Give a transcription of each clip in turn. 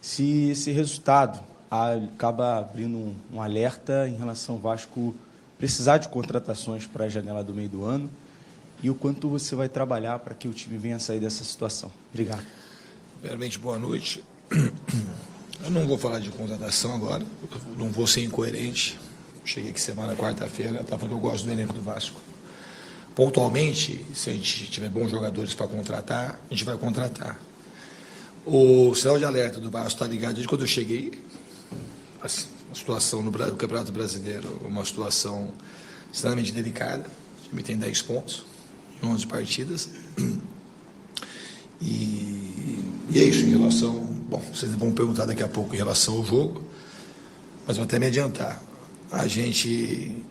se esse resultado acaba abrindo um alerta em relação ao Vasco precisar de contratações para a janela do meio do ano e o quanto você vai trabalhar para que o time venha a sair dessa situação. Obrigado. Primeiramente, boa noite. Eu não vou falar de contratação agora, não vou ser incoerente. Cheguei aqui semana, quarta-feira, estava falando que eu gosto do elenco do Vasco. Pontualmente, se a gente tiver bons jogadores para contratar, a gente vai contratar. O sinal de alerta do Vasco está ligado desde quando eu cheguei. A situação no Campeonato Brasileiro é uma situação extremamente delicada. O time tem 10 pontos em 11 partidas. E é isso em relação... Bom, vocês vão perguntar daqui a pouco em relação ao jogo, mas vou até me adiantar. A gente...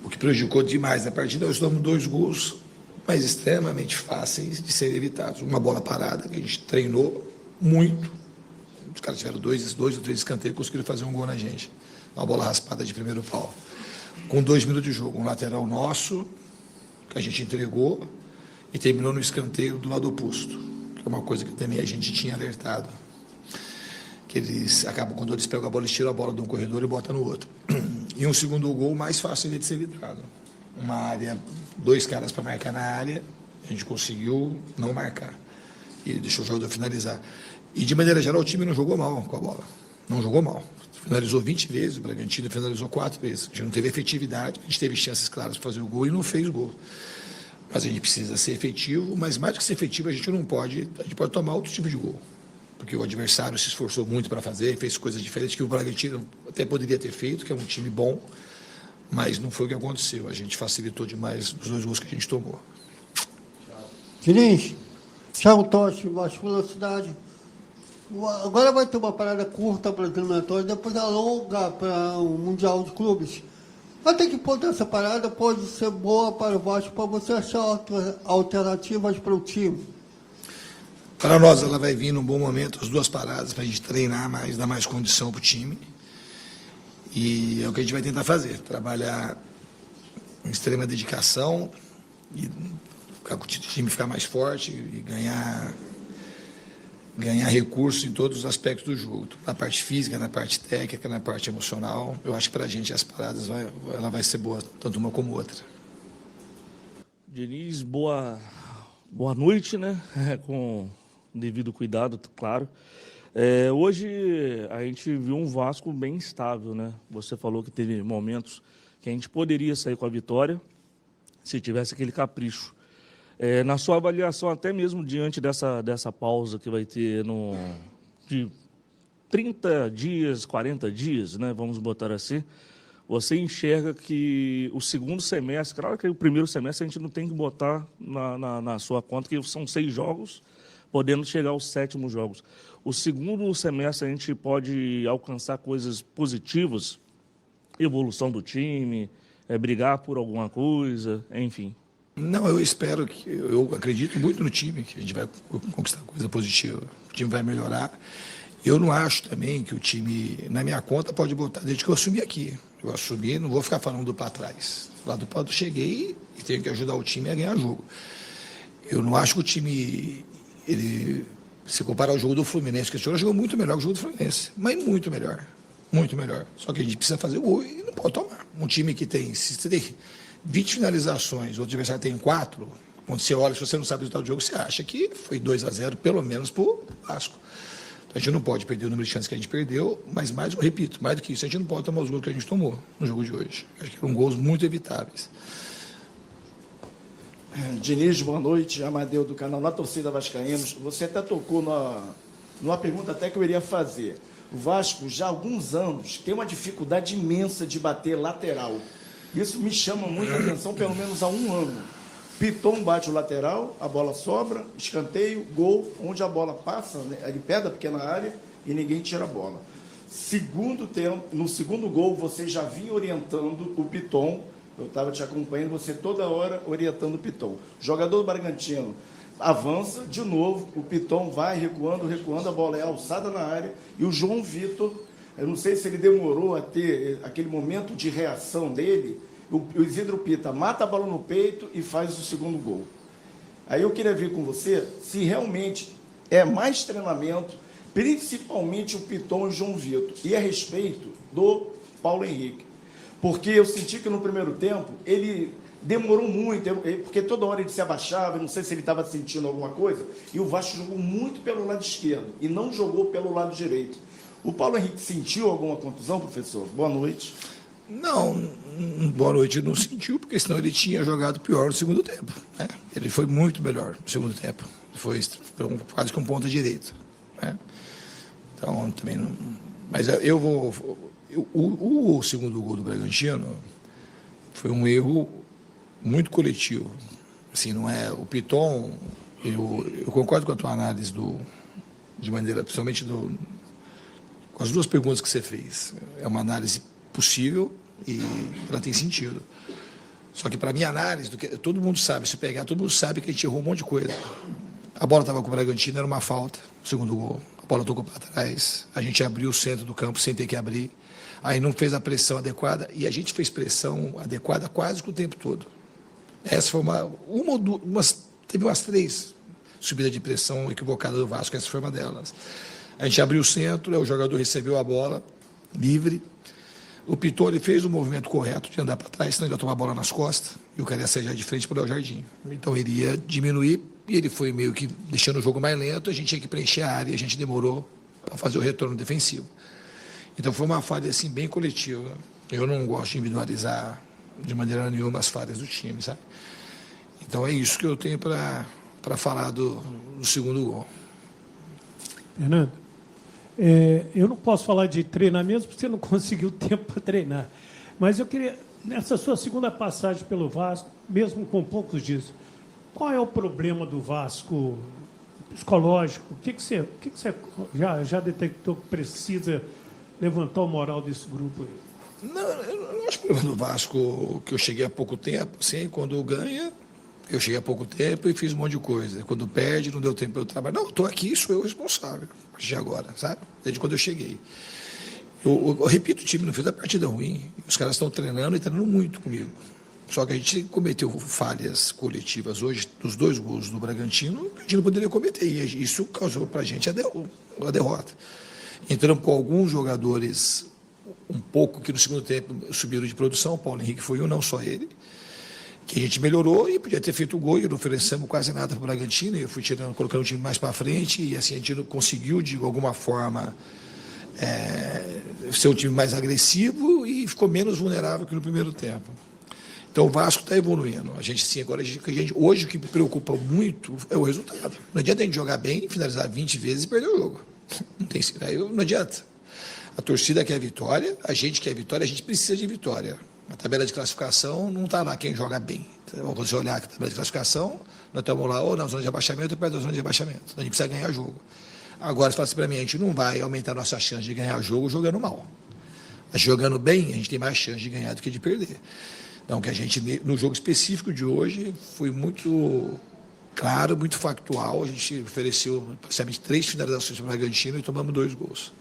O que prejudicou demais na partida, nós tomamos 2 gols, mas extremamente fáceis de serem evitados. Uma bola parada, que a gente treinou muito. Os caras tiveram 2 ou 3 escanteios e conseguiram fazer um gol na gente. Uma bola raspada de primeiro pau. Com 2 minutos de jogo, um lateral nosso, que a gente entregou, e terminou no escanteio do lado oposto, que é uma coisa que também a gente tinha alertado. Que eles acabam, quando eles pegam a bola, eles tiram a bola de um corredor e botam no outro. E um segundo gol mais fácil de ser evitado. Uma área, 2 caras para marcar na área, a gente conseguiu não marcar. E deixou o jogador finalizar. E, de maneira geral, o time não jogou mal com a bola. Não jogou mal. Finalizou 20 vezes, o Bragantino finalizou 4 vezes. A gente não teve efetividade, a gente teve chances claras para fazer o gol e não fez gol. Mas a gente precisa ser efetivo, mas mais do que ser efetivo, a gente pode tomar outro tipo de gol. Porque o adversário se esforçou muito para fazer, fez coisas diferentes que o Bragantino até poderia ter feito, que é um time bom, mas não foi o que aconteceu. A gente facilitou demais os 2 gols que a gente tomou. Diniz, Thiago Totti, Vasco Velocidade. Agora vai ter uma parada curta para a eliminatória, depois alonga para o Mundial de Clubes. Até que ponto essa parada pode ser boa para o Vasco, para você achar alternativas para o time? Para nós, ela vai vir num bom momento, as 2 paradas, para a gente treinar mais, dar mais condição para o time. E é o que a gente vai tentar fazer, trabalhar em extrema dedicação e o time ficar mais forte e ganhar recursos em todos os aspectos do jogo, na parte física, na parte técnica, na parte emocional. Eu acho que para a gente as paradas ela vai ser boa, tanto uma como outra. Diniz, boa noite, né? Com devido cuidado, claro. Hoje a gente viu um Vasco bem estável, né? Você falou que teve momentos que a gente poderia sair com a vitória se tivesse aquele capricho. Na sua avaliação, até mesmo diante dessa pausa que vai ter de 30 dias, 40 dias, né, vamos botar assim, você enxerga que o segundo semestre, claro que o primeiro semestre a gente não tem que botar na sua conta, que são 6 jogos, podendo chegar aos 7º jogos. O segundo semestre a gente pode alcançar coisas positivas, evolução do time, brigar por alguma coisa, enfim. Não, eu acredito muito no time, que a gente vai conquistar coisa positiva, o time vai melhorar. Eu não acho também que o time, na minha conta, pode botar, desde que eu assumi aqui. Eu assumi, não vou ficar falando do para trás. Lá do para cheguei e tenho que ajudar o time a ganhar jogo. Eu não acho que o time, se comparar ao jogo do Fluminense, que esse jogo jogou muito melhor que o jogo do Fluminense, mas muito melhor. Muito melhor. Só que a gente precisa fazer o gol e não pode tomar. Um time que tem, se você tem 20 finalizações, o adversário tem 4, quando você olha, se você não sabe o resultado do jogo, você acha que foi 2-0, pelo menos, para o Vasco. Então, a gente não pode perder o número de chances que a gente perdeu, mas mais, eu repito, mais do que isso, a gente não pode tomar os gols que a gente tomou no jogo de hoje. Acho que foram gols muito evitáveis. Diniz, boa noite. Amadeu do canal Na Torcida Vascaínos. Você até tocou numa pergunta até que eu iria fazer. O Vasco, já há alguns anos, tem uma dificuldade imensa de bater lateral. Isso me chama muita atenção, pelo menos há um ano. Piton bate o lateral, a bola sobra, escanteio, gol, onde a bola passa, né, ele pega a pequena área e ninguém tira a bola. No segundo gol, você já vinha orientando o Piton, eu estava te acompanhando, você toda hora orientando o Piton. O jogador do Bragantino avança, de novo, o Piton vai recuando, a bola é alçada na área, e o João Vitor, eu não sei se ele demorou a ter aquele momento de reação dele, o Isidro Pita mata a bola no peito e faz o segundo gol. Aí eu queria ver com você se realmente é mais treinamento, principalmente o Piton e o João Vitor, e a respeito do Paulo Henrique. Porque eu senti que no primeiro tempo ele demorou muito, porque toda hora ele se abaixava, não sei se ele estava sentindo alguma coisa, e o Vasco jogou muito pelo lado esquerdo e não jogou pelo lado direito. O Paulo Henrique sentiu alguma contusão, professor? Boa noite. Não, boa noite não sentiu, porque senão ele tinha jogado pior no segundo tempo. Né? Ele foi muito melhor no segundo tempo. Foi quase que um ponta direito. Né? Então, também não... Mas eu vou... O segundo gol do Bragantino foi um erro muito coletivo. Assim, não é... O Piton, eu concordo com a tua análise de maneira, principalmente com as duas perguntas que você fez. É uma análise possível e ela tem sentido. Só que, para minha análise, todo mundo sabe, se pegar, todo mundo sabe que a gente errou um monte de coisa. A bola estava com o Bragantino, era uma falta, o segundo gol. A bola tocou para trás, a gente abriu o centro do campo sem ter que abrir, aí não fez a pressão adequada, e a gente fez pressão adequada quase que o tempo todo. Essa foi teve umas 3 subidas de pressão equivocadas do Vasco, essa foi uma delas. A gente abriu o centro, o jogador recebeu a bola livre, o Piton ele fez o movimento correto de andar para trás, senão ele ia tomar a bola nas costas e o cara ia sair já de frente para o Jardim. Então ele ia diminuir e ele foi meio que deixando o jogo mais lento, a gente tinha que preencher a área e a gente demorou para fazer o retorno defensivo. Então foi uma falha assim, bem coletiva. Eu não gosto de individualizar de maneira nenhuma as falhas do time, sabe? Então é isso que eu tenho para falar do segundo gol. Fernando, eu não posso falar de treinamento porque você não conseguiu tempo para treinar. Mas eu queria, nessa sua segunda passagem pelo Vasco, mesmo com poucos dias, qual é o problema do Vasco psicológico? O que você já detectou que precisa levantar o moral desse grupo aí? Não, eu não acho que o problema do Vasco que eu cheguei há pouco tempo, assim, quando ganha, eu cheguei há pouco tempo e fiz um monte de coisa. Quando perde, não deu tempo para eu trabalhar. Não, eu estou aqui, sou eu responsável, a partir de agora, sabe? Desde quando eu cheguei. Eu repito, o time não fez a partida ruim. Os caras estão treinando e treinando muito comigo. Só que a gente cometeu falhas coletivas hoje, dos 2 gols do Bragantino, que a gente não poderia cometer. E isso causou para a gente a derrota. Entramos com alguns jogadores um pouco que no segundo tempo subiram de produção. O Paulo Henrique foi um, não só ele. Que a gente melhorou e podia ter feito o gol e não oferecemos quase nada para o Bragantino. Eu fui colocando o time mais para frente e assim a gente conseguiu, de alguma forma, ser um time mais agressivo e ficou menos vulnerável que no primeiro tempo. Então o Vasco está evoluindo. A gente, sim, agora, hoje o que me preocupa muito é o resultado. Não adianta a gente jogar bem, finalizar 20 vezes e perder o jogo. Não adianta. A torcida quer vitória, a gente quer vitória, a gente precisa de vitória. A tabela de classificação não está lá quem joga bem. Então, quando você olhar a tabela de classificação, nós estamos lá ou na zona de abaixamento ou perto da zona de abaixamento. Então, a gente precisa ganhar jogo. Agora, se fala assim para mim, a gente não vai aumentar a nossa chance de ganhar jogo jogando mal. Mas jogando bem, a gente tem mais chance de ganhar do que de perder. Então, que a gente, no jogo específico de hoje, foi muito claro, muito factual. A gente ofereceu, praticamente, 3 finalizações para o Bragantino e tomamos 2 gols.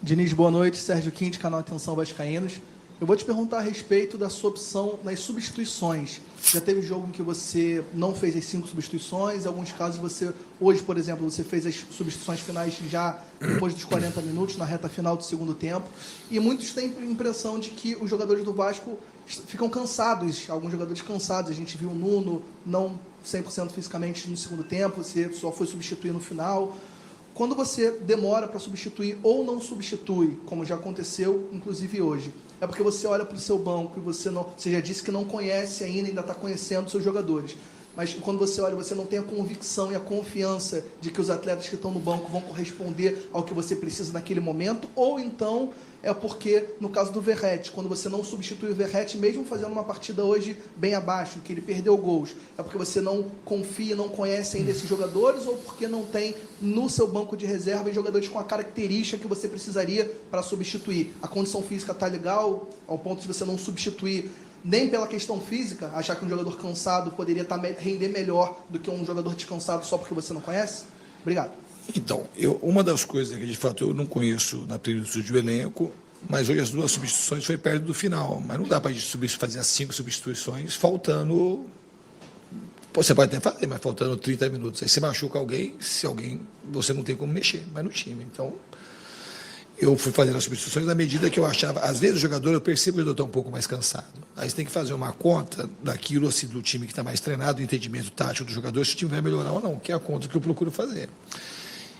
Diniz, boa noite. Sérgio Quinte, canal Atenção Vascaínos. Eu vou te perguntar a respeito da sua opção nas substituições. Já teve jogo em que você não fez as 5 substituições, em alguns casos você, hoje, por exemplo, você fez as substituições finais já depois dos 40 minutos, na reta final do segundo tempo, e muitos têm a impressão de que os jogadores do Vasco ficam cansados, alguns jogadores cansados. A gente viu o Nuno não 100% fisicamente no segundo tempo, você só foi substituir no final. Quando você demora para substituir ou não substitui, como já aconteceu, inclusive hoje, é porque você olha para o seu banco e você já disse que não conhece ainda está conhecendo os seus jogadores. Mas quando você olha, você não tem a convicção e a confiança de que os atletas que estão no banco vão corresponder ao que você precisa naquele momento, ou então é porque, no caso do Verratti, quando você não substitui o Verratti, mesmo fazendo uma partida hoje bem abaixo, que ele perdeu gols, é porque você não confia, não conhece ainda esses jogadores, ou porque não tem no seu banco de reserva jogadores com a característica que você precisaria para substituir. A condição física está legal, ao ponto de você não substituir nem pela questão física, achar que um jogador cansado poderia render melhor do que um jogador descansado só porque você não conhece? Obrigado. Então, uma das coisas que, de fato, eu não conheço na plenitude do elenco, mas hoje as 2 substituições foi perto do final. Mas não dá para a gente fazer as 5 substituições faltando Você pode até fazer, mas faltando 30 minutos. Aí você machuca alguém, se alguém, você não tem como mexer, mas no time. Então, eu fui fazendo as substituições na medida que eu achava. Às vezes o jogador, eu percebo que ele está um pouco mais cansado. Aí você tem que fazer uma conta daquilo assim, do time que está mais treinado, do entendimento tático do jogador, se o time vai melhorar ou não, que é a conta que eu procuro fazer.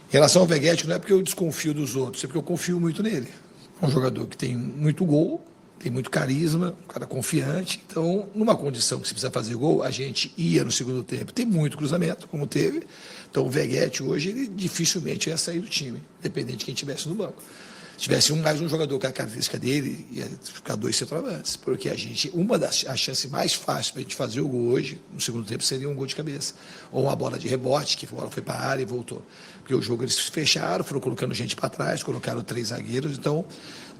Em relação ao Veguete, não é porque eu desconfio dos outros, é porque eu confio muito nele. É um jogador que tem muito gol, tem muito carisma, um cara confiante. Então, numa condição que se precisa fazer gol, a gente ia no segundo tempo. Tem muito cruzamento, como teve. Então, o Veguete hoje, ele dificilmente ia sair do time, dependente de quem estivesse no banco. Se tivesse mais um jogador com a característica dele, ia ficar 2 centroavantes. Porque a chance mais fácil para a gente fazer o gol hoje, no segundo tempo, seria um gol de cabeça. Ou uma bola de rebote, que a bola foi para a área e voltou. Porque o jogo eles fecharam, foram colocando gente para trás, colocaram 3 zagueiros, então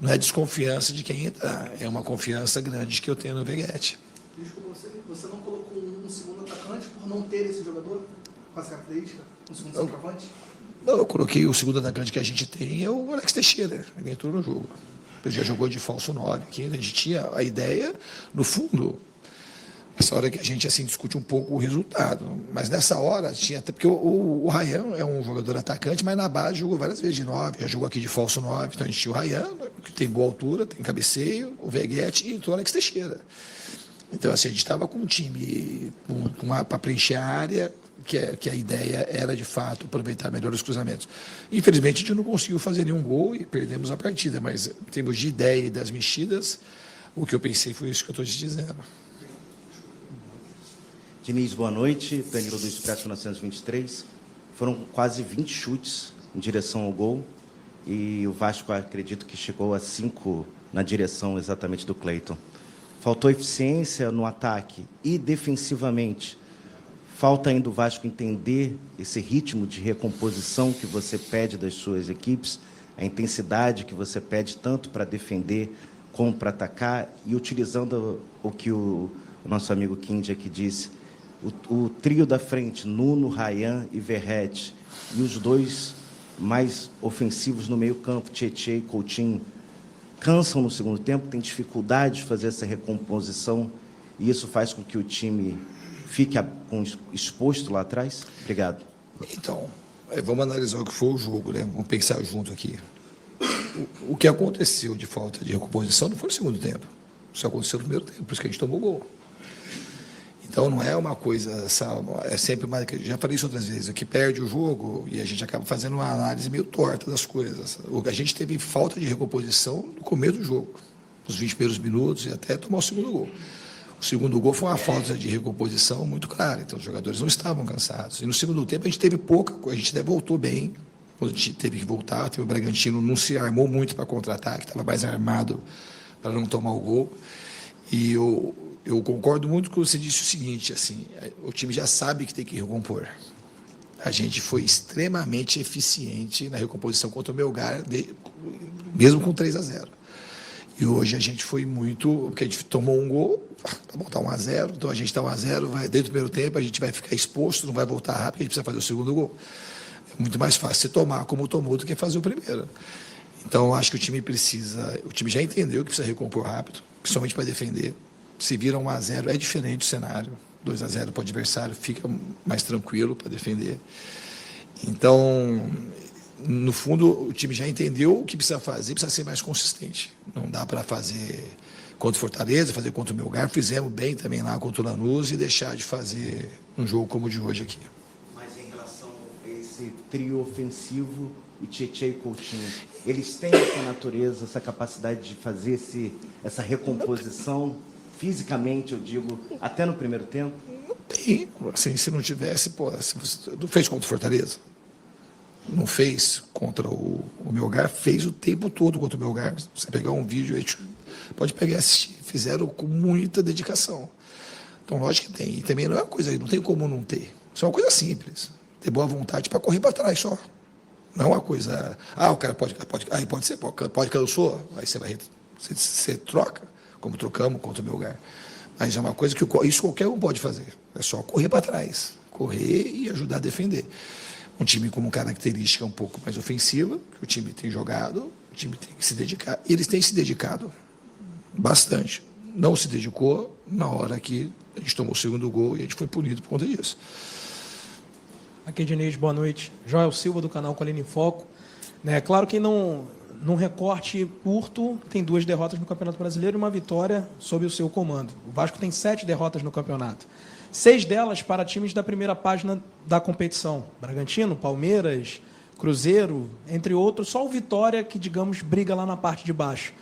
não é desconfiança de quem entra, é uma confiança grande que eu tenho no Veguete. Desculpa, você não colocou um segundo atacante por não ter esse jogador com essa característica? Um segundo centroavante? Não, eu coloquei o segundo atacante que a gente tem, é o Alex Teixeira, ele entrou no jogo. Ele já jogou de falso 9 aqui, a gente tinha a ideia, no fundo, essa hora que a gente assim, discute um pouco o resultado. Mas nessa hora, tinha até porque o Ryan é um jogador atacante, mas na base jogou várias vezes de 9, já jogou aqui de falso 9. Então a gente tinha o Ryan, que tem boa altura, tem cabeceio, o Veguete e entrou o Alex Teixeira. Então assim, a gente estava com um time para preencher a área, que a ideia era, de fato, aproveitar melhor os cruzamentos. Infelizmente, a gente não conseguiu fazer nenhum gol e perdemos a partida, mas em termos de ideia e das mexidas, o que eu pensei foi isso que eu estou te dizendo. Diniz, boa noite. Danilo do Expresso 923. Foram quase 20 chutes em direção ao gol e o Vasco, acredito que chegou a 5 na direção exatamente do Cleiton. Faltou eficiência no ataque e defensivamente. Falta ainda o Vasco entender esse ritmo de recomposição que você pede das suas equipes, a intensidade que você pede tanto para defender como para atacar, e utilizando o que o nosso amigo Kindy aqui disse, o trio da frente, Nuno, Ryan e Verratti, e os 2 mais ofensivos no meio campo, Tietê e Coutinho, cansam no segundo tempo, tem dificuldade de fazer essa recomposição, e isso faz com que o time fique exposto lá atrás? Obrigado. Então, vamos analisar o que foi o jogo, né? Vamos pensar junto aqui. O que aconteceu de falta de recomposição não foi no segundo tempo. Isso aconteceu no primeiro tempo, por isso que a gente tomou gol. Então, não é uma coisa, é sempre uma... Já falei isso outras vezes, o que perde o jogo e a gente acaba fazendo uma análise meio torta das coisas. A gente teve falta de recomposição no começo do jogo, nos 20 primeiros minutos e até tomar o segundo gol. O segundo gol foi uma falta de recomposição muito clara, então os jogadores não estavam cansados. E no segundo tempo a gente teve pouca, a gente até voltou bem, quando a gente teve que voltar, o Bragantino não se armou muito para contra-ataque, estava mais armado para não tomar o gol. E eu concordo muito com você disse o seguinte, assim, o time já sabe que tem que recompor. A gente foi extremamente eficiente na recomposição contra o Melgar, mesmo com 3-0. E hoje a gente foi muito, porque a gente tomou um gol, tá bom, tá 1-0, então a gente tá 1-0, vai dentro do primeiro tempo, a gente vai ficar exposto, não vai voltar rápido, a gente precisa fazer o segundo gol. É muito mais fácil você tomar como tomou do que fazer o primeiro. Então, eu acho que o time já entendeu que precisa recompor rápido, principalmente para defender. Se vira 1-0, é diferente o cenário. 2-0 para o adversário, fica mais tranquilo para defender. Então, no fundo, o time já entendeu o que precisa fazer, precisa ser mais consistente. Não dá para fazer contra o Fortaleza, fazer contra o Melgar. Fizemos bem também lá contra o Lanús e deixar de fazer um jogo como o de hoje aqui. Mas em relação a esse trio ofensivo, e Tietê e Coutinho, eles têm essa natureza, essa capacidade de fazer essa recomposição fisicamente, eu digo, até no primeiro tempo? Não tem. Assim, se não tivesse, se você não fez contra o Fortaleza? Não fez contra o Melgar, fez o tempo todo contra o Melgar. Você pegar um vídeo aí, pode pegar e assistir. Fizeram com muita dedicação. Então, lógico que tem. E também não é uma coisa, não tem como não ter. Isso é uma coisa simples. Ter boa vontade para correr para trás só. Não é uma coisa... o cara pode ser, pode cansou, aí você troca, como trocamos contra o Melgar. Mas é uma coisa que isso qualquer um pode fazer. É só correr para trás. Correr e ajudar a defender. Um time com uma característica um pouco mais ofensiva, que o time tem jogado, o time tem que se dedicar. E eles têm se dedicado bastante. não se dedicou na hora que a gente tomou o segundo gol e a gente foi punido por conta disso. Aqui, Diniz, boa noite. Joel Silva, do canal Colina em Foco. Claro que num recorte curto, tem 2 derrotas no Campeonato Brasileiro e uma vitória sob o seu comando. O Vasco tem 7 derrotas no campeonato. 6 delas para times da primeira página da competição. Bragantino, Palmeiras, Cruzeiro, entre outros. Só o Vitória que, digamos, briga lá na parte de baixo.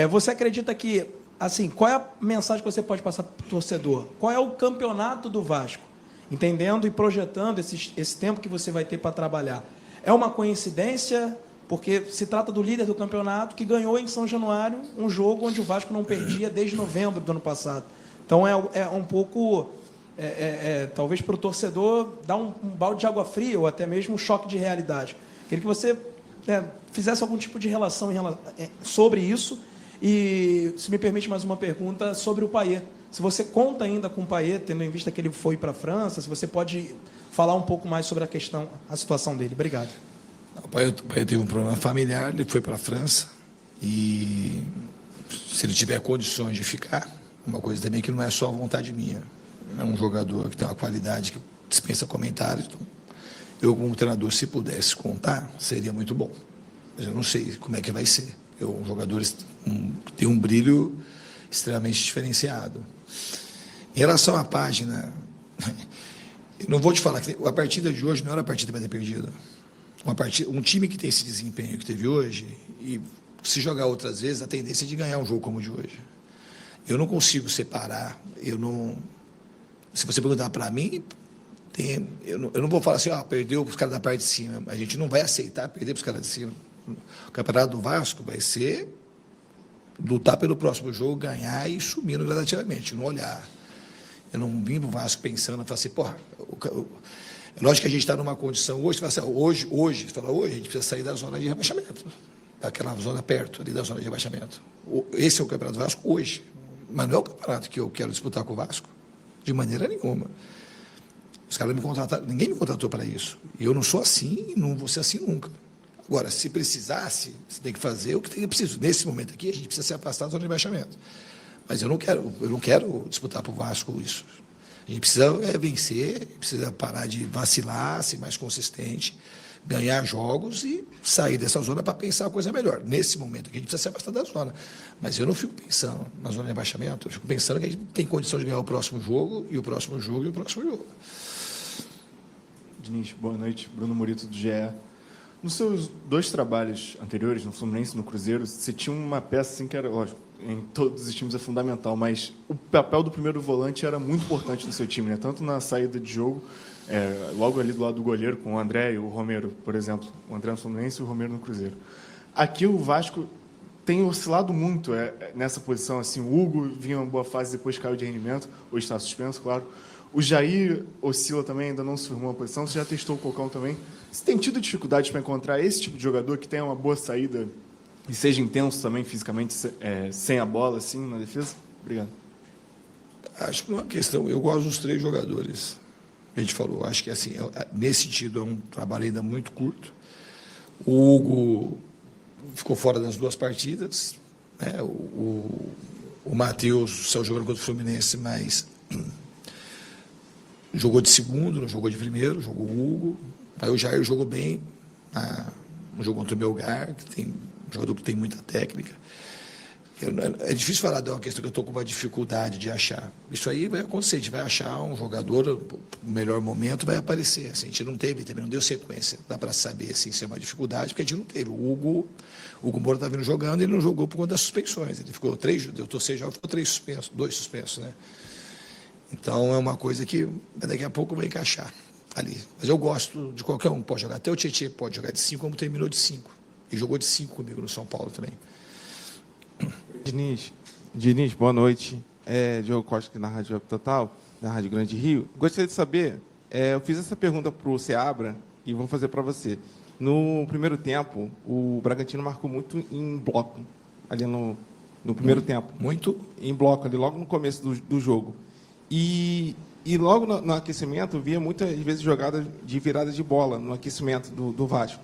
Você acredita que, assim, qual é a mensagem que você pode passar para o torcedor? Qual é o campeonato do Vasco? Entendendo e projetando esse tempo que você vai ter para trabalhar. É uma coincidência, porque se trata do líder do campeonato que ganhou em São Januário um jogo onde o Vasco não perdia desde novembro do ano passado. Então é um pouco, talvez para o torcedor, dar um balde de água fria ou até mesmo um choque de realidade. Queria que você fizesse algum tipo de relação sobre isso. E, se me permite mais uma pergunta, sobre o Payet. Se você conta ainda com o Payet, tendo em vista que ele foi para a França, se você pode falar um pouco mais sobre a situação dele. Obrigado. O Payet teve um problema familiar, ele foi para a França e, se ele tiver condições de ficar, uma coisa também que não é só vontade minha, é um jogador que tem uma qualidade que dispensa comentários. Então, eu, como treinador, se pudesse contar, seria muito bom. Mas eu não sei como é que vai ser. Um jogador que tem um brilho extremamente diferenciado. Em relação à página, eu não vou te falar que a partida de hoje não era a partida para ter perdido. Um time que tem esse desempenho que teve hoje, e se jogar outras vezes, a tendência é de ganhar um jogo como o de hoje. Eu não consigo separar, se você perguntar para mim, eu não vou falar assim, perdeu para os caras da parte de cima. A gente não vai aceitar perder para os caras de cima. O Campeonato do Vasco vai ser lutar pelo próximo jogo, ganhar e subindo gradativamente, não olhar. Eu não vim para o Vasco pensando, falar assim, é lógico que a gente está numa condição hoje, você fala assim, hoje, a gente precisa sair da zona de rebaixamento, daquela zona perto ali da zona de rebaixamento. Esse é o Campeonato do Vasco hoje, mas não é o campeonato que eu quero disputar com o Vasco, de maneira nenhuma. Os caras me contrataram, ninguém me contratou para isso. E eu não sou assim e não vou ser assim nunca. Agora, se precisasse, você tem que fazer o que tem preciso. Nesse momento aqui, a gente precisa se afastar da zona de rebaixamento. Mas eu não quero disputar para o Vasco isso. A gente precisa vencer, precisa parar de vacilar, ser mais consistente, ganhar jogos e sair dessa zona para pensar a coisa melhor. Nesse momento aqui, a gente precisa se afastar da zona. Mas eu não fico pensando na zona de rebaixamento, eu fico pensando que a gente tem condição de ganhar o próximo jogo, e o próximo jogo, e o próximo jogo. Diniz, boa noite. Bruno Murito, do GE. Nos seus 2 trabalhos anteriores, no Fluminense e no Cruzeiro, você tinha uma peça assim que era, lógico, em todos os times é fundamental, mas o papel do primeiro volante era muito importante no seu time, né? Tanto na saída de jogo, logo ali do lado do goleiro, com o André e o Romero, por exemplo. O André no Fluminense e o Romero no Cruzeiro. Aqui o Vasco tem oscilado muito nessa posição. Assim, o Hugo vinha uma boa fase, depois caiu de rendimento, hoje está suspenso, claro. O Jair oscila também, ainda não se firmou uma posição. Você já testou o Cocão também. Você tem tido dificuldades para encontrar esse tipo de jogador que tenha uma boa saída e seja intenso também fisicamente, sem a bola, assim, na defesa? Obrigado. Acho que não é uma questão. Eu gosto dos 3 jogadores. A gente falou. Acho que, assim, nesse sentido, é um trabalho ainda muito curto. O Hugo ficou fora das 2 partidas. Né? O Matheus saiu jogando contra o Fluminense, mas jogou de segundo, não jogou de primeiro, jogou o Hugo. Aí o Jair jogou bem, no jogo contra o Melgar, que tem um jogador que tem muita técnica. É difícil falar de uma questão que eu estou com uma dificuldade de achar. Isso aí vai acontecer, a gente vai achar um jogador, no melhor momento vai aparecer. Assim, a gente não teve, também não deu sequência. Dá para saber assim, se é uma dificuldade, porque a gente não teve. O Hugo Moura está vindo jogando e ele não jogou por conta das suspensões. Ele ficou 3 jogos, ficou 2 suspensos, né? Então, é uma coisa que daqui a pouco vai encaixar ali. Mas eu gosto de qualquer um, pode jogar. Até o Tietê pode jogar de 5, como terminou de 5. E jogou de 5 comigo no São Paulo também. Diniz, boa noite. Diogo Costa aqui na Rádio Web Total, na Rádio Grande Rio. Gostaria de saber, eu fiz essa pergunta para o Seabra e vou fazer para você. No primeiro tempo, o Bragantino marcou muito em bloco, ali no primeiro tempo. Muito? Em bloco, ali logo no começo do jogo. E logo no aquecimento, via muitas vezes jogadas de virada de bola no aquecimento do Vasco.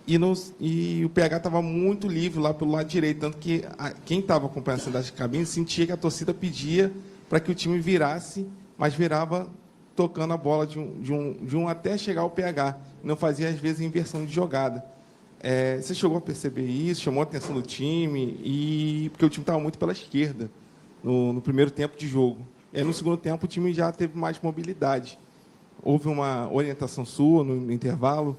e o PH estava muito livre lá pelo lado direito, tanto que quem estava acompanhando a cidade de cabine sentia que a torcida pedia para que o time virasse, mas virava tocando a bola de um até chegar ao PH. Não fazia, às vezes, inversão de jogada. Você chegou a perceber isso? Chamou a atenção do time? Porque o time estava muito pela esquerda no primeiro tempo de jogo. No segundo tempo, o time já teve mais mobilidade. Houve uma orientação sua no intervalo?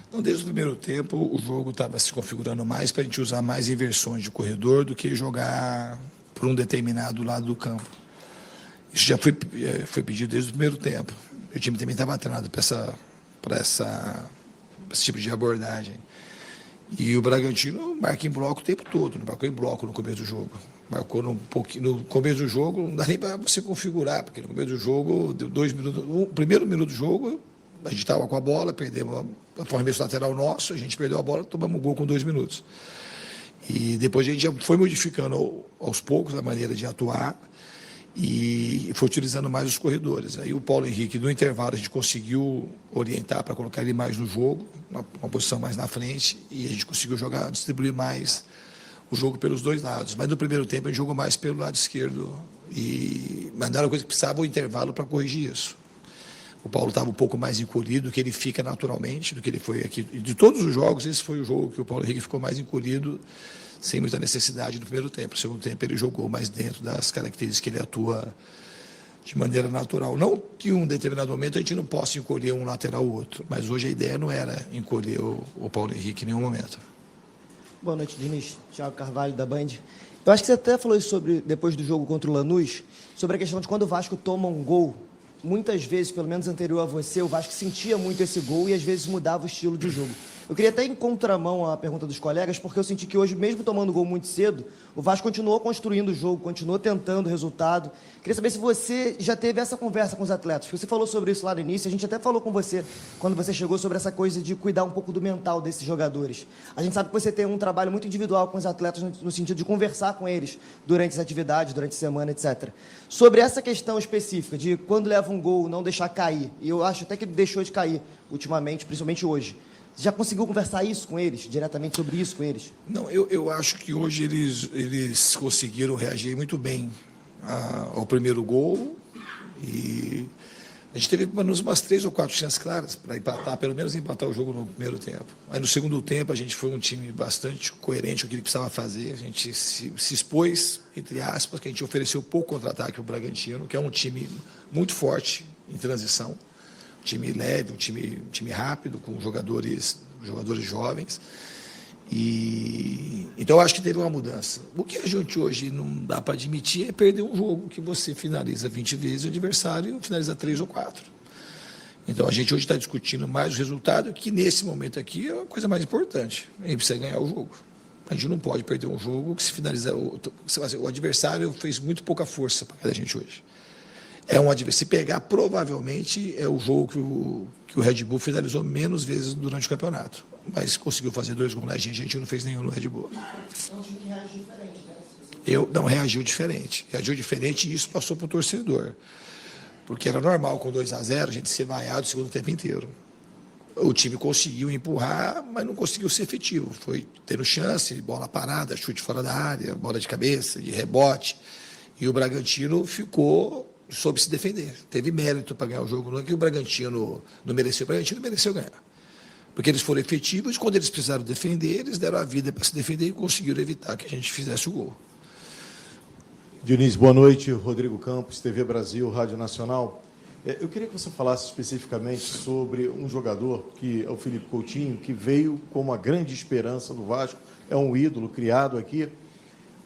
Então, desde o primeiro tempo, o jogo estava se configurando mais para a gente usar mais inversões de corredor do que jogar por um determinado lado do campo. Isso já foi pedido desde o primeiro tempo. O time também estava treinado para esse tipo de abordagem. E o Bragantino marca em bloco o tempo todo, não marcou em bloco no começo do jogo. Marcou no começo do jogo, não dá nem para você configurar, porque no começo do jogo, deu 2 minutos, o primeiro minuto do jogo, a gente estava com a bola, perdemos a arremesso lateral nosso, a gente perdeu a bola, tomamos um gol com 2 minutos. E depois a gente já foi modificando aos poucos a maneira de atuar e foi utilizando mais os corredores. Aí o Paulo Henrique, no intervalo, a gente conseguiu orientar para colocar ele mais no jogo, uma posição mais na frente, e a gente conseguiu distribuir mais o jogo pelos dois lados. Mas no primeiro tempo a gente jogou mais pelo lado esquerdo e mandaram a coisa que precisava o intervalo para corrigir isso. O Paulo estava um pouco mais encolhido, que ele fica naturalmente, do que ele foi aqui. De todos os jogos, esse foi o jogo que o Paulo Henrique ficou mais encolhido, sem muita necessidade no primeiro tempo. No segundo tempo ele jogou mais dentro das características que ele atua de maneira natural. Não que em um determinado momento a gente não possa encolher um lateral ou outro, mas hoje a ideia não era encolher o Paulo Henrique em nenhum momento. Boa noite, Diniz. Thiago Carvalho, da Band. Eu acho que você até falou isso depois do jogo contra o Lanús, sobre a questão de quando o Vasco toma um gol, muitas vezes, pelo menos anterior a você, o Vasco sentia muito esse gol e às vezes mudava o estilo de jogo. Eu queria até ir em contramão à pergunta dos colegas, porque eu senti que hoje, mesmo tomando gol muito cedo, o Vasco continuou construindo o jogo, continuou tentando o resultado. Queria saber se você já teve essa conversa com os atletas. Você falou sobre isso lá no início, a gente até falou com você, quando você chegou, sobre essa coisa de cuidar um pouco do mental desses jogadores. A gente sabe que você tem um trabalho muito individual com os atletas, no sentido de conversar com eles durante as atividades, durante a semana, etc. Sobre essa questão específica de quando leva um gol, não deixar cair, e eu acho até que ele deixou de cair ultimamente, principalmente hoje. Você já conseguiu conversar isso com eles, diretamente sobre isso com eles? Não, eu acho que hoje eles conseguiram reagir muito bem ao primeiro gol e a gente teve pelo menos umas 3 ou 4 chances claras para empatar, pelo menos empatar o jogo no primeiro tempo. Aí no segundo tempo a gente foi um time bastante coerente com o que ele precisava fazer, a gente se expôs, entre aspas, que a gente ofereceu pouco contra-ataque para o Bragantino, que é um time muito forte em transição. Um time leve, um time rápido, com jogadores jovens. Então, eu acho que teve uma mudança. O que a gente hoje não dá para admitir é perder um jogo que você finaliza 20 vezes e o adversário finaliza 3 ou 4. Então, a gente hoje está discutindo mais o resultado, que nesse momento aqui é a coisa mais importante. A gente precisa ganhar o jogo. A gente não pode perder um jogo que se finaliza... O adversário fez muito pouca força para a gente hoje. Se pegar, provavelmente, é o jogo que o Red Bull finalizou menos vezes durante o campeonato. Mas conseguiu fazer 2 gols na gente não fez nenhum no Red Bull. É um time que reagiu diferente, né? Não, reagiu diferente. Reagiu diferente e isso passou para o torcedor. Porque era normal, com 2-0, a gente ser vaiado o segundo tempo inteiro. O time conseguiu empurrar, mas não conseguiu ser efetivo. Foi tendo chance, bola parada, chute fora da área, bola de cabeça, de rebote. E o Bragantino soube se defender. Teve mérito para ganhar o jogo. Não é que o Bragantino não mereceu. O Bragantino mereceu ganhar. Porque eles foram efetivos, quando eles precisaram defender, eles deram a vida para se defender e conseguiram evitar que a gente fizesse o gol. Diniz, boa noite. Rodrigo Campos, TV Brasil, Rádio Nacional. Eu queria que você falasse especificamente sobre um jogador, que é o Felipe Coutinho, que veio como a grande esperança do Vasco, é um ídolo criado aqui,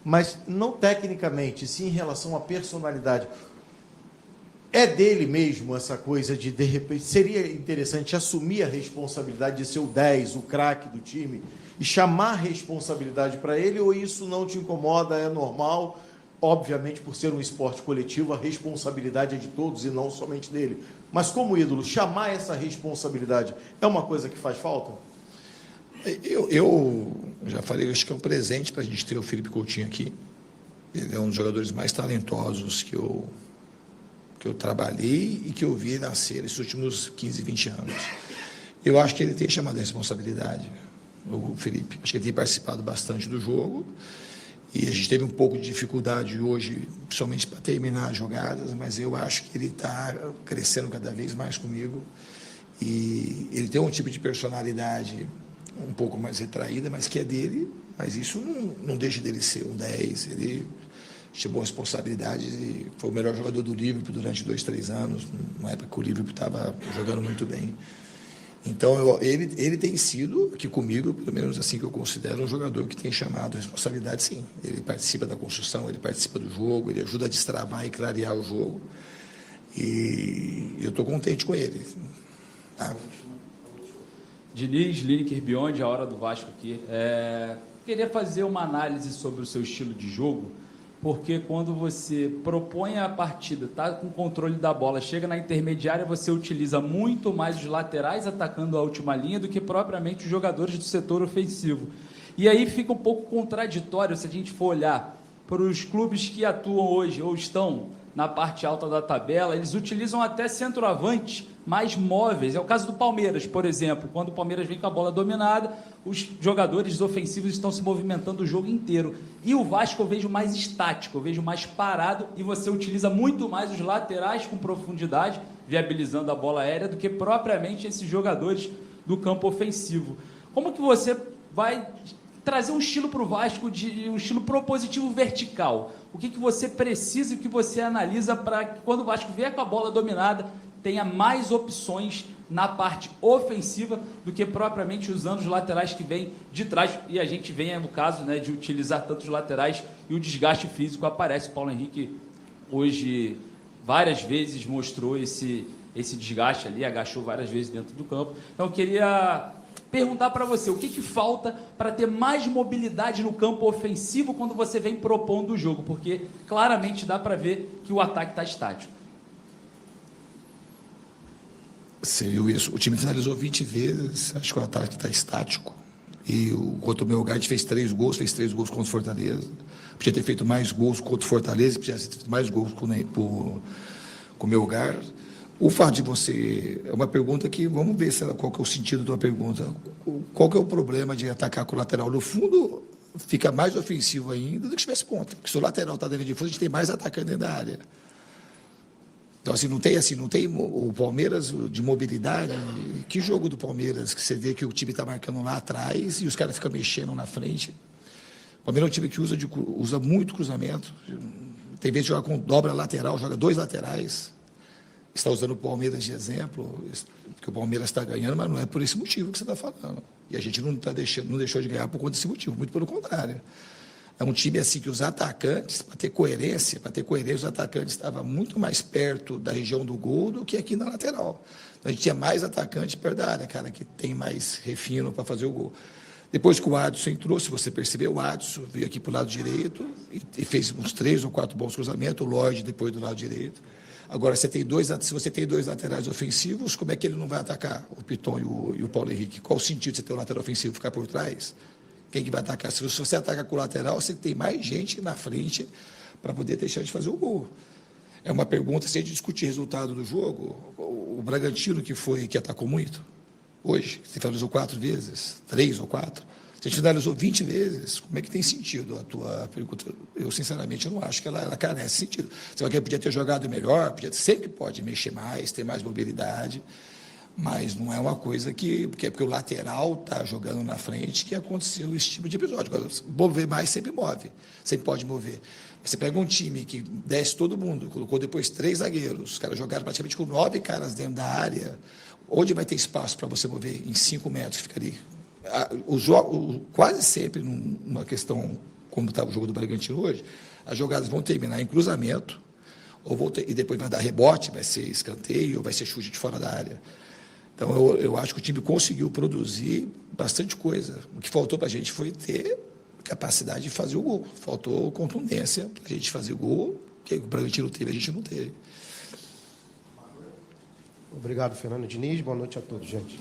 mas não tecnicamente, sim em relação à personalidade. É dele mesmo essa coisa de repente, seria interessante assumir a responsabilidade de ser o 10, o craque do time, e chamar a responsabilidade para ele, ou isso não te incomoda, é normal? Obviamente, por ser um esporte coletivo, a responsabilidade é de todos e não somente dele. Mas como ídolo, chamar essa responsabilidade é uma coisa que faz falta? Eu já falei, acho que é um presente para a gente ter o Felipe Coutinho aqui. Ele é um dos jogadores mais talentosos que eu trabalhei e que eu vi nascer nesses últimos 15, 20 anos. Eu acho que ele tem chamado a responsabilidade, o Felipe. Acho que ele tem participado bastante do jogo. E a gente teve um pouco de dificuldade hoje, principalmente para terminar as jogadas, mas eu acho que ele está crescendo cada vez mais comigo. E ele tem um tipo de personalidade um pouco mais retraída, mas que é dele, mas isso não deixa dele ser um 10. Ele chamou a responsabilidade e foi o melhor jogador do Liverpool durante 2, 3 anos, numa época que o Liverpool estava jogando muito bem. Então, ele tem sido, aqui comigo, pelo menos assim que eu considero, um jogador que tem chamado a responsabilidade, sim. Ele participa da construção, ele participa do jogo, ele ajuda a destravar e clarear o jogo. E eu estou contente com ele. Tá? Diniz, Lineker, Beyond, a hora do Vasco aqui. Queria fazer uma análise sobre o seu estilo de jogo, porque quando você propõe a partida, está com o controle da bola, chega na intermediária, você utiliza muito mais os laterais atacando a última linha do que propriamente os jogadores do setor ofensivo. E aí fica um pouco contraditório se a gente for olhar para os clubes que atuam hoje ou estão na parte alta da tabela, eles utilizam até centroavantes mais móveis. É o caso do Palmeiras, por exemplo. Quando o Palmeiras vem com a bola dominada, os jogadores ofensivos estão se movimentando o jogo inteiro. E o Vasco eu vejo mais estático, eu vejo mais parado, e você utiliza muito mais os laterais com profundidade, viabilizando a bola aérea, do que propriamente esses jogadores do campo ofensivo. Como que você vai trazer um estilo para o Vasco, um estilo propositivo vertical? O que você precisa e o que você analisa para que, quando o Vasco vier com a bola dominada, tenha mais opções na parte ofensiva do que propriamente usando os laterais que vêm de trás, e a gente vem, no caso, né, de utilizar tantos laterais e o desgaste físico aparece. O Paulo Henrique hoje várias vezes mostrou esse desgaste ali, agachou várias vezes dentro do campo. Então eu queria perguntar para você, o que falta para ter mais mobilidade no campo ofensivo quando você vem propondo o jogo? Porque claramente dá para ver que o ataque está estático. Você viu isso? O time finalizou 20 vezes, acho que o ataque está estático. E contra o Melgar, a gente fez 3 gols contra o Fortaleza. Podia ter feito mais gols contra o Fortaleza, podia ter feito mais gols com o Melgar. O fato de você... É uma pergunta que... Vamos ver qual que é o sentido da pergunta. Qual que é o problema de atacar com o lateral? No fundo, fica mais ofensivo ainda do que se tivesse ponta. Porque se o lateral está dentro de fundo, a gente tem mais atacante dentro da área. Então, não tem o Palmeiras de mobilidade. Que jogo do Palmeiras que você vê que o time está marcando lá atrás e os caras ficam mexendo na frente? O Palmeiras é um time que usa muito cruzamento. Tem vezes que joga com dobra lateral, joga 2 laterais. Está usando o Palmeiras de exemplo, porque o Palmeiras está ganhando, mas não é por esse motivo que você está falando. E a gente não deixou de ganhar por conta desse motivo, muito pelo contrário. É um time assim que os atacantes, para ter coerência, os atacantes estavam muito mais perto da região do gol do que aqui na lateral. Então, a gente tinha mais atacante perto da área, cara, que tem mais refino para fazer o gol. Depois que o Adson entrou, se você percebeu, o Adson veio aqui para o lado direito e fez uns 3 ou 4 bons cruzamentos, o Lloyd depois do lado direito. Agora, se você tem 2 laterais ofensivos, como é que ele não vai atacar o Piton e o Paulo Henrique? Qual o sentido de você ter um lateral ofensivo ficar por trás? Quem que vai atacar? Se você ataca com o lateral, você tem mais gente na frente para poder deixar de fazer o gol. É uma pergunta, se a gente discutir resultado do jogo, o Bragantino que atacou muito, hoje, você finalizou 4 vezes, 3 ou 4, se a gente finalizou 20 vezes, como é que tem sentido a tua pergunta? Eu, sinceramente, não acho que ela carece de sentido. Você podia ter jogado melhor, sempre pode mexer mais, ter mais mobilidade, mas não é uma coisa porque o lateral está jogando na frente que aconteceu esse tipo de episódio. Agora, mover mais sempre move, sempre pode mover. Você pega um time que desce todo mundo, colocou depois 3 zagueiros, os caras jogaram praticamente com 9 caras dentro da área, onde vai ter espaço para você mover em 5 metros, fica ali. Quase sempre, numa questão como está o jogo do Bragantino hoje, as jogadas vão terminar em cruzamento, e depois vai dar rebote, vai ser escanteio, ou vai ser chute de fora da área. Então, eu acho que o time conseguiu produzir bastante coisa. O que faltou para a gente foi ter capacidade de fazer o gol. Faltou contundência para a gente fazer o gol, que o Bragantino teve, a gente não teve. Obrigado, Fernando Diniz. Boa noite a todos, gente.